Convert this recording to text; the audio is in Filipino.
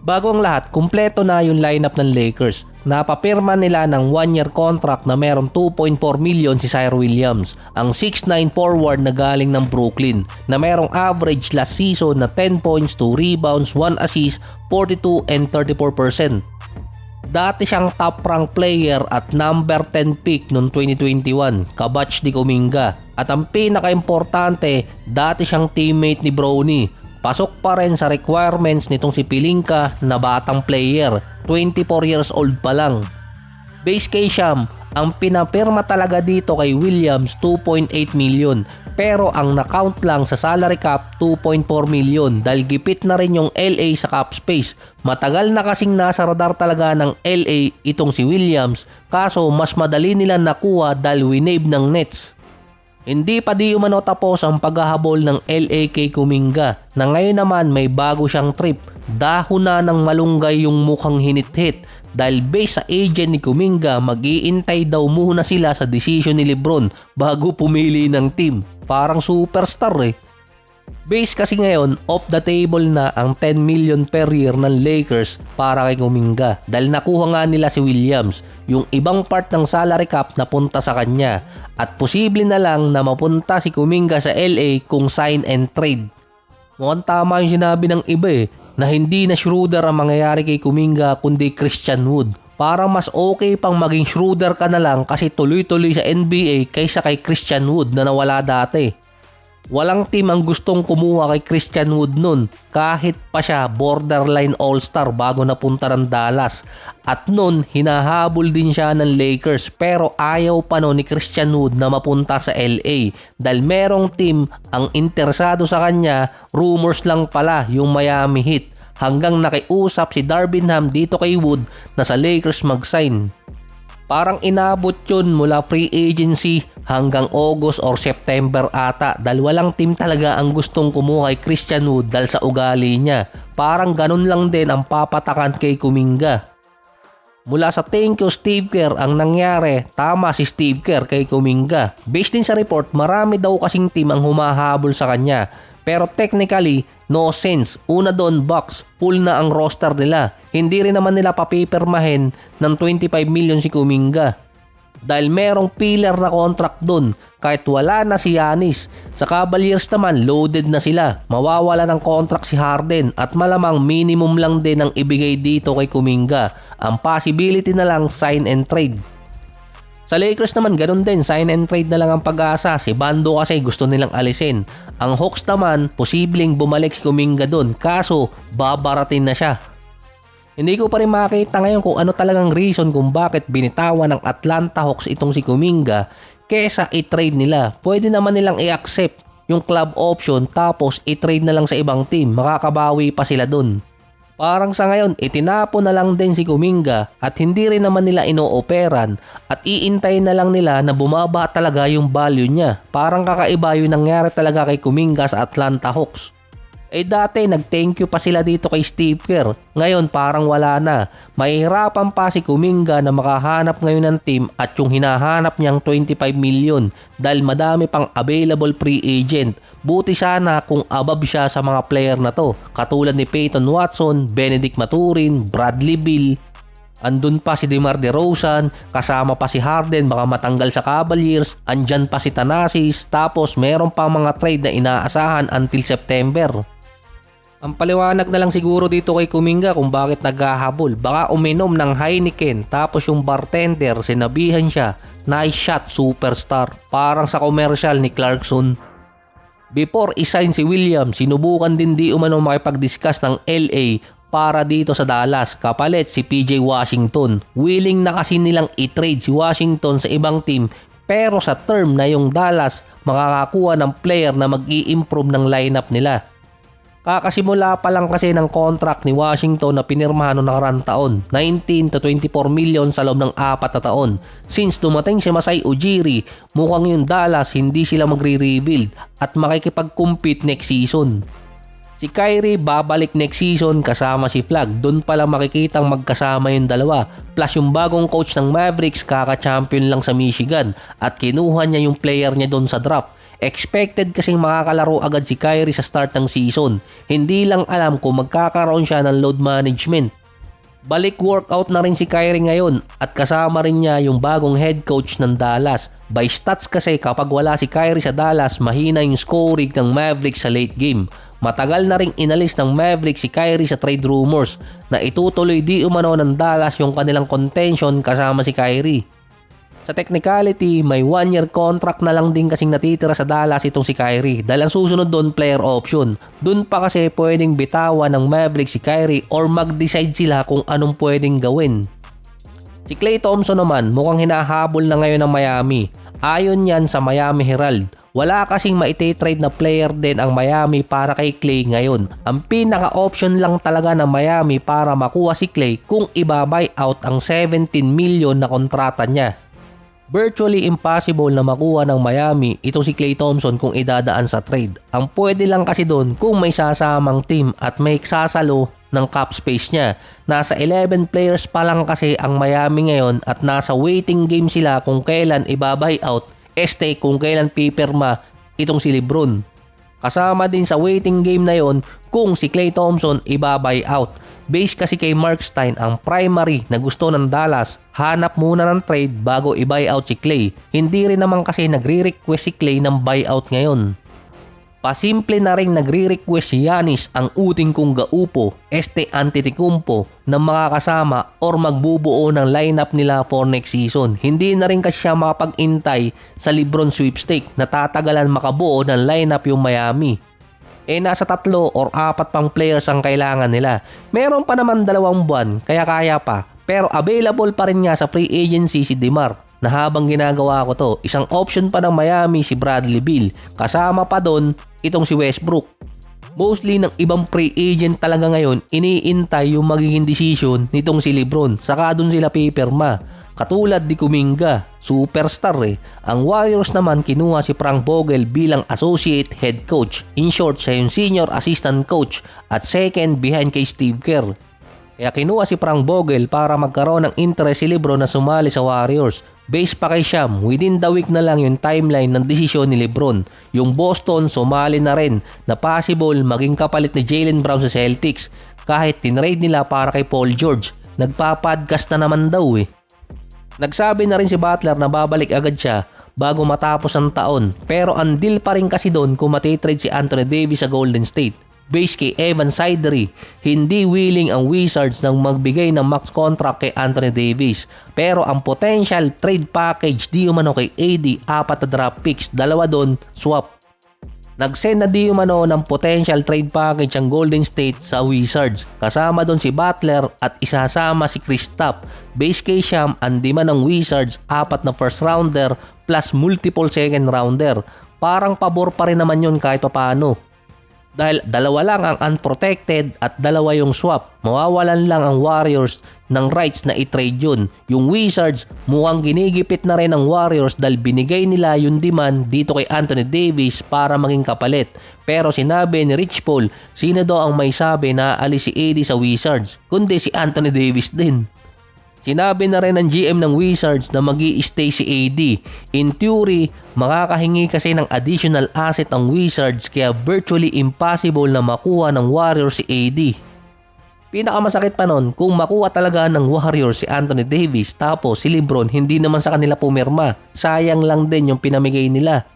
Bago ang lahat, kumpleto na yung lineup ng Lakers. Napapirma nila ng 1-year contract na meron 2.4 million si Zaire Williams, ang 6'9 forward na galing ng Brooklyn na merong average last season na 10 points, 2 rebounds, 1 assist, 42 and 34%. Dati siyang top rank player at number 10 pick noong 2021, kabatch ni Kuminga. At ang pinaka-importante, dati siyang teammate ni Bronny. Pasok pa rin sa requirements nitong si Pelinka na batang player, 24 years old pa lang. Base kay Sham, ang pinapirma talaga dito kay Williams 2.8 million pero ang na-count lang sa salary cap 2.4 million dahil gipit na rin yung LA sa cap space. Matagal na kasing nasa radar talaga ng LA itong si Williams kaso mas madali nila nakuha dahil winave ng Nets. Hindi pa di umano tapos ang paghahabol ng LA kay Kuminga na ngayon naman may bago siyang trip. Dahon na ng malunggay yung mukhang hinit-hit dahil based sa agent ni Kuminga mag-iintay daw muna sila sa decision ni Lebron bago pumili ng team. Parang superstar eh. Base kasi ngayon off the table na ang 10 million per year ng Lakers para kay Kuminga dahil nakuha nga nila si Williams. Yung ibang part ng salary cap napunta sa kanya at posible na lang na mapunta si Kuminga sa LA kung sign and trade. Mukhang tama yung sinabi ng iba eh na hindi na Schroeder ang mangyayari kay Kuminga kundi Christian Wood. Parang mas okay pang maging Schroeder ka na lang kasi tuloy-tuloy sa NBA kaysa kay Christian Wood na nawala dati. Walang team ang gustong kumuha kay Christian Wood nun kahit pa siya borderline all-star bago napunta ng Dallas. At nun hinahabol din siya ng Lakers pero ayaw pa nun ni Christian Wood na mapunta sa LA dahil merong team ang interesado sa kanya, rumors lang pala yung Miami Heat hanggang nakiusap si Darvin Ham dito kay Wood na sa Lakers mag-sign. Parang inabot yun mula free agency hanggang August or September ata dahil walang team talaga ang gustong kumuha kay Christian Wood dahil sa ugali niya. Parang ganun lang din ang papatakan kay Kuminga. Mula sa thank you Steve Kerr ang nangyari, tama si Steve Kerr kay Kuminga. Based din sa report, marami daw kasing team ang humahabol sa kanya. Pero technically, no sense. Una doon, Bucks, full na ang roster nila. Hindi rin naman nila papipirmahin ng 25 million si Kuminga. Dahil merong pillar na contract doon kahit wala na si Giannis. Sa Cavaliers naman, loaded na sila. Mawawala ng contract si Harden at malamang minimum lang din ang ibigay dito kay Kuminga. Ang possibility na lang sign and trade. Sa Lakers naman ganun din, sign and trade na lang ang pag-asa. Si Bando kasi gusto nilang alisin. Ang Hawks naman, posibleng bumalik si Kuminga doon kaso babaratin na siya. Hindi ko pa rin makita ngayon kung ano talagang reason kung bakit binitawan ng Atlanta Hawks itong si Kuminga kesa i-trade nila. Pwede naman nilang i-accept yung club option tapos i-trade na lang sa ibang team. Makakabawi pa sila doon. Parang sa ngayon, itinapo na lang din si Kuminga at hindi rin naman nila inooperan at iintayin na lang nila na bumaba talaga yung value niya. Parang kakaiba yung nangyari talaga kay Kuminga sa Atlanta Hawks. Dati nag-thank you pa sila dito kay Steve Kerr. Ngayon parang wala na. Mahihirapan pa si Kuminga na makahanap ngayon ng team at yung hinahanap niyang 25 million dahil madami pang available free agent. Buti sana kung above siya sa mga player na to. Katulad ni Peyton Watson, Benedict Mathurin, Bradley Beal. Andun pa si DeMar DeRozan, kasama pa si Harden baka matanggal sa Cavaliers. Andyan pa si Thanasis, tapos meron pa mga trade na inaasahan until September. Ang paliwanag na lang siguro dito kay Kuminga kung bakit naghahabol. Baka uminom ng Heineken tapos yung bartender sinabihan siya, nice shot superstar. Parang sa commercial ni Clarkson. Before isign si Williams, sinubukan din di umano makipag-discuss ng LA para dito sa Dallas. Kapalit si PJ Washington. Willing na kasi nilang i-trade si Washington sa ibang team pero sa term na yung Dallas makakakuha ng player na mag-i-improve ng lineup nila. Kakasimula pa lang kasi ng contract ni Washington na pinirmahan noong nakaraang taon, 19 to 24 million sa loob ng 4 na taon. Since dumating si Masai Ujiri, mukhang yung Dallas hindi sila magre-rebuild at makikipag-compete next season. Si Kyrie babalik next season kasama si Flag, doon pala makikitang magkasama yung dalawa. Plus yung bagong coach ng Mavericks kaka-champion lang sa Michigan at kinuha niya yung player niya doon sa draft. Expected kasing makakalaro agad si Kyrie sa start ng season. Hindi lang alam kung magkakaroon siya ng load management. Balik workout na rin si Kyrie ngayon at kasama rin niya yung bagong head coach ng Dallas. By stats kasi kapag wala si Kyrie sa Dallas, mahina yung scoring ng Mavericks sa late game. Matagal na ring inalis ng Mavericks si Kyrie sa trade rumors na itutuloy di umano ng Dallas yung kanilang contention kasama si Kyrie. Sa technicality, may 1-year contract na lang din kasing natitira sa Dallas itong si Kyrie dahil ang susunod doon player option. Doon pa kasi pwedeng bitawan ng Mavericks si Kyrie or mag-decide sila kung anong pwedeng gawin. Si Klay Thompson naman mukhang hinahabol na ngayon ng Miami. Ayon yan sa Miami Herald, wala kasing maite-trade na player din ang Miami para kay Klay ngayon. Ang pinaka-option lang talaga ng Miami para makuha si Klay kung iba-buy out ang 17 million na kontrata niya. Virtually impossible na makuha ng Miami itong si Klay Thompson kung idadaan sa trade. Ang pwede lang kasi doon kung may sasamang team at may sasalo ng cap space niya. Nasa 11 players pa lang kasi ang Miami ngayon at nasa waiting game sila kung kailan ibabuy out, kung kailan pipirma itong si LeBron. Kasama din sa waiting game na yon kung si Klay Thompson ibabuy out. Base kasi kay Mark Stein ang primary na gusto ng Dallas, hanap muna ng trade bago i-buy out si Klay. Hindi rin naman kasi nagre-request si Klay ng buyout ngayon. Pasimple na rin nagre-request si Giannis ang uting kong gaupo, Antetokounmpo na makakasama or magbubuo ng lineup nila for next season. Hindi na rin kasi siya makapag-intay sa LeBron sweepstake na tatagalan makabuo ng lineup yung Miami. Nasa 3 or 4 pang players ang kailangan nila. Meron pa naman 2 buwan kaya kaya pa. Pero available pa rin nga sa free agency si DeMar na habang ginagawa ko to, isang option pa ng Miami si Bradley Beal. Kasama pa doon itong si Westbrook. Mostly ng ibang free agent talaga ngayon iniintay yung magiging decision nitong si LeBron. Saka doon sila pipirma. Katulad ni Kuminga, superstar eh. Ang Warriors naman kinuha si Frank Vogel bilang associate head coach. In short, siya yung senior assistant coach at second behind kay Steve Kerr. Kaya kinuha si Frank Vogel para magkaroon ng interest si LeBron na sumali sa Warriors. Based pa kay Sham, within the week na lang yung timeline ng desisyon ni LeBron. Yung Boston sumali na rin na possible maging kapalit ni Jaylen Brown sa Celtics kahit tinrade nila para kay Paul George. Nagpa-podcast na naman daw eh. Nagsabi na rin si Butler na babalik agad siya bago matapos ang taon pero ang deal pa rin kasi doon kung matitrade si Anthony Davis sa Golden State. Base kay Evan Sidery, hindi willing ang Wizards nang magbigay ng max contract kay Anthony Davis. Pero ang potential trade package di umano kay AD 4 na draft picks, 2 doon swap. Nag-send na di umano ng potential trade package ang Golden State sa Wizards. Kasama doon si Butler at isasama si Kristaps. Base kay Sham, ang demand ng Wizards 4 na first rounder plus multiple second rounder. Parang pabor pa rin naman yun kahit paano. Dahil 2 lang ang unprotected at 2 yung swap. Mawawalan lang ang Warriors ng rights na i-trade yun. Yung Wizards mukhang ginigipit na rin ang Warriors dahil binigay nila yung demand dito kay Anthony Davis para maging kapalit. Pero sinabi ni Rich Paul, sino daw ang may sabi na alis si AD sa Wizards? Kundi si Anthony Davis din. Sinabi na rin ng GM ng Wizards na mag-i-stay si AD. In theory, makakahingi kasi ng additional asset ang Wizards kaya virtually impossible na makuha ng Warriors si AD. Pinakamasakit pa nun kung makuha talaga ng Warriors si Anthony Davis tapos si LeBron hindi naman sa kanila pumirma. Sayang lang din yung pinamigay nila.